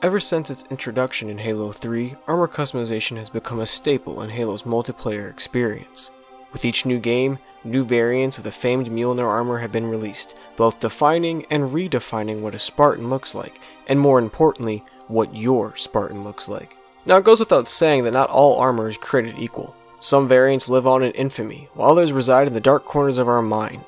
Ever since its introduction in Halo 3, armor customization has become a staple in Halo's multiplayer experience. With each new game, new variants of the famed Mjolnir armor have been released, both defining and redefining what a Spartan looks like, and more importantly, what your Spartan looks like. Now it goes without saying that not all armor is created equal. Some variants live on in infamy, while others reside in the dark corners of our mind.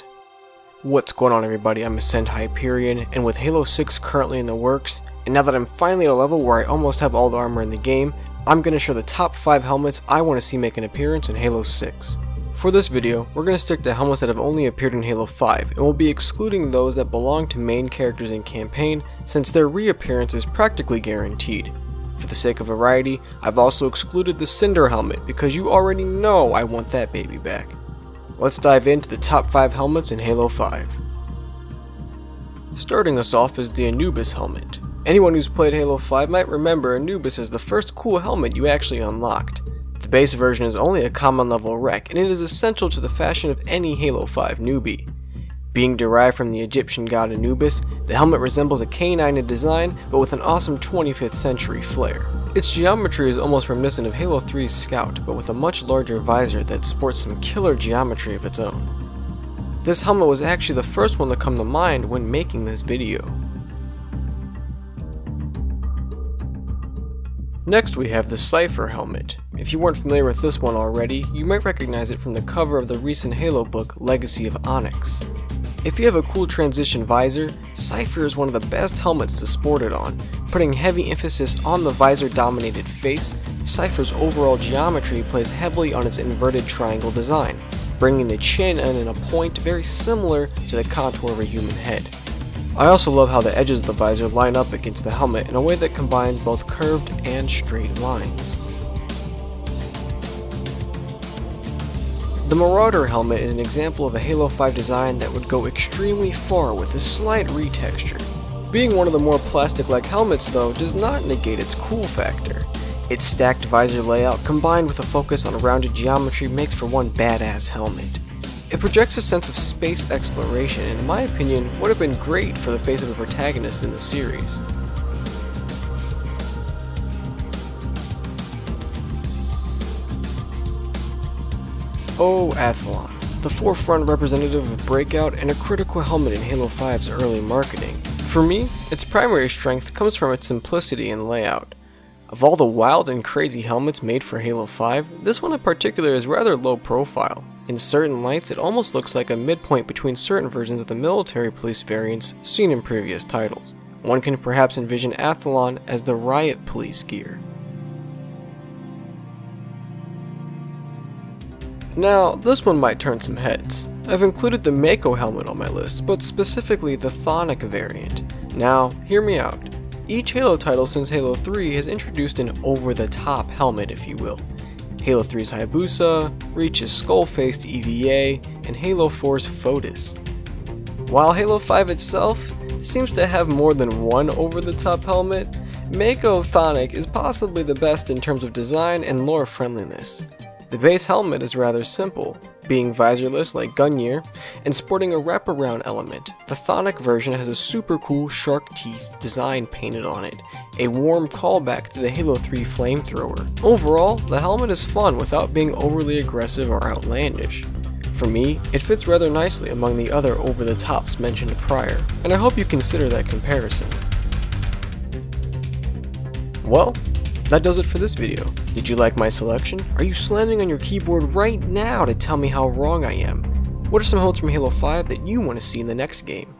What's going on, everybody? I'm Ascend Hyperion, and with Halo 6 currently in the works, and now that I'm finally at a level where I almost have all the armor in the game, I'm going to share the top 5 helmets I want to see make an appearance in Halo 6. For this video, we're going to stick to helmets that have only appeared in Halo 5, and we'll be excluding those that belong to main characters in campaign, since their reappearance is practically guaranteed. For the sake of variety, I've also excluded the Cinder helmet, because you already know I want that baby back. Let's dive into the top 5 helmets in Halo 5. Starting us off is the Anubis helmet. Anyone who's played Halo 5 might remember Anubis as the first cool helmet you actually unlocked. The base version is only a common level wreck, and it is essential to the fashion of any Halo 5 newbie. Being derived from the Egyptian god Anubis, the helmet resembles a canine in design, but with an awesome 25th century flair. Its geometry is almost reminiscent of Halo 3's Scout, but with a much larger visor that sports some killer geometry of its own. This helmet was actually the first one to come to mind when making this video. Next we have the Cypher helmet. If you weren't familiar with this one already, you might recognize it from the cover of the recent Halo book, Legacy of Onyx. If you have a cool transition visor, Cypher is one of the best helmets to sport it on. Putting heavy emphasis on the visor-dominated face, Cypher's overall geometry plays heavily on its inverted triangle design, bringing the chin in a point very similar to the contour of a human head. I also love how the edges of the visor line up against the helmet in a way that combines both curved and straight lines. The Marauder helmet is an example of a Halo 5 design that would go extremely far with a slight retexture. Being one of the more plastic-like helmets though does not negate its cool factor. Its stacked visor layout combined with a focus on rounded geometry makes for one badass helmet. It projects a sense of space exploration and in my opinion would have been great for the face of a protagonist in the series. Oh, Athlon, the forefront representative of Breakout and a critical helmet in Halo 5's early marketing. For me, its primary strength comes from its simplicity and layout. Of all the wild and crazy helmets made for Halo 5, this one in particular is rather low profile. In certain lights, it almost looks like a midpoint between certain versions of the military police variants seen in previous titles. One can perhaps envision Athlon as the riot police gear. Now, this one might turn some heads. I've included the Mako helmet on my list, but specifically the Thonic variant. Now, hear me out. Each Halo title since Halo 3 has introduced an over-the-top helmet, if you will. Halo 3's Hayabusa, Reach's skull-faced EVA, and Halo 4's Fotis. While Halo 5 itself seems to have more than one over-the-top helmet, Mako Thonic is possibly the best in terms of design and lore friendliness. The base helmet is rather simple, being visorless like Gungnir, and sporting a wraparound element. The Thonic version has a super cool shark teeth design painted on it, a warm callback to the Halo 3 flamethrower. Overall, the helmet is fun without being overly aggressive or outlandish. For me, it fits rather nicely among the other over-the-tops mentioned prior, and I hope you consider that comparison. Well, that does it for this video. Did you like my selection? Are you slamming on your keyboard right now to tell me how wrong I am? What are some helmets from Halo 5 that you want to see in the next game?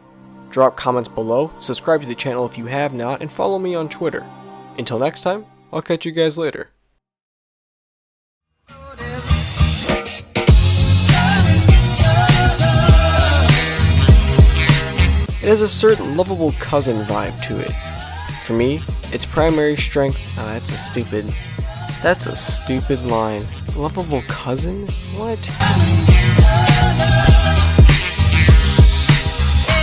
Drop comments below, subscribe to the channel if you have not, and follow me on Twitter. Until next time, I'll catch you guys later. It has a certain lovable cousin vibe to it. For me, its primary strength, that's a stupid line. Lovable cousin? What?